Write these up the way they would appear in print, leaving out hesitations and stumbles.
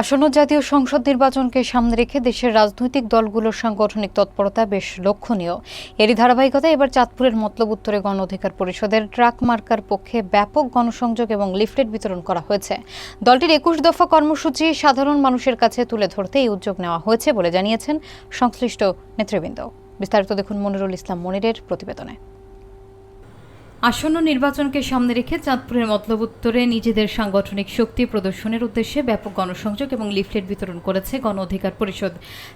আসন্ন জাতীয় সংসদ নির্বাচনকে সামনে রেখে দেশের রাজনৈতিক দলগুলোর সাংগঠনিক তৎপরতা বেশ লক্ষণীয়। এরই ধারাবাহিকতায় এবার চাঁদপুরের মতলব উত্তরে গণ অধিকার পরিষদের ট্রাক মার্কার পক্ষে ব্যাপক গণসংযোগ এবং লিফলেট বিতরণ করা হয়েছে। দলটির ২১ দফা কর্মসূচি সাধারণ মানুষের কাছে তুলে ধরতে এই উদ্যোগ নেওয়া হয়েছে বলে জানিয়েছেন সংশ্লিষ্ট নেতৃবৃন্দ। বিস্তারিত দেখুন মনিরুল ইসলাম মনিরের প্রতিবেদনে। আসন্ন নির্বাচনকে সামনে রেখে চাঁদপুরের মতলব উত্তরে নিজেদের সাংগঠনিক শক্তি প্রদর্শনের উদ্দেশ্যে ব্যাপক গণসংযোগ এবং লিফলেট বিতরণ করেছে গণ অধিকার পরিষদ।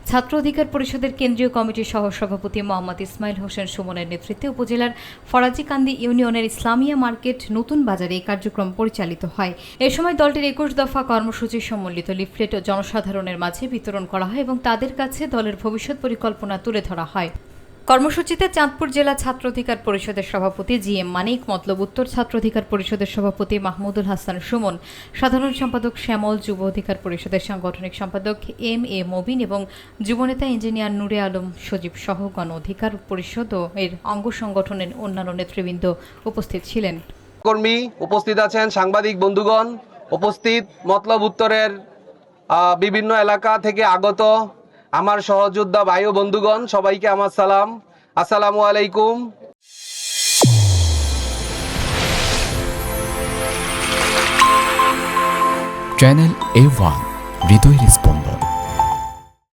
ছাত্র অধিকার পরিষদের কেন্দ্রীয় কমিটির সহসভাপতি মোহাম্মদ ইসমাইল হোসেন সুমনের নেতৃত্বে উপজেলার ফরাজিকান্দি ইউনিয়নের ইসলামিয়া মার্কেট নতুন বাজারে এই কার্যক্রম পরিচালিত হয়। এ সময় দলটির ২১ দফা কর্মসূচি সম্বলিত লিফলেট জনসাধারণের মাঝে বিতরণ করা হয় এবং তাদের কাছে দলের ভবিষ্যৎ পরিকল্পনা তুলে ধরা হয়। কর্মসূচিতে চাঁদপুর জেলা ছাত্র অধিকার পরিষদের সভাপতি জি.এম. মানিক, মতলব উত্তর ছাত্র অধিকার পরিষদের সভাপতি মাহমুদুল হাসান সুমন, সাধারণ সম্পাদক শ্যামল, যুব অধিকার পরিষদের সাংগঠনিক সম্পাদক এম.এ. মবিন এবং যুবনেতা ইঞ্জিনিয়ার নূরে আলম সজীব সহ গণ অধিকার পরিষদ ও এর অঙ্গ সংগঠনের অন্যান্য নেতৃবৃন্দ উপস্থিত ছিলেন। কর্মী উপস্থিত আছেন, সাংবাদিক বন্ধুগণ উপস্থিত, মতলব উত্তরের বিভিন্ন এলাকা থেকে আগত আমার সহযোদ্ধা ভাই ও বন্ধুগণ, সবাইকে আমার সালাম, আসসালামু আলাইকুম। চ্যানেল A1 হৃদয় রেসপন্স।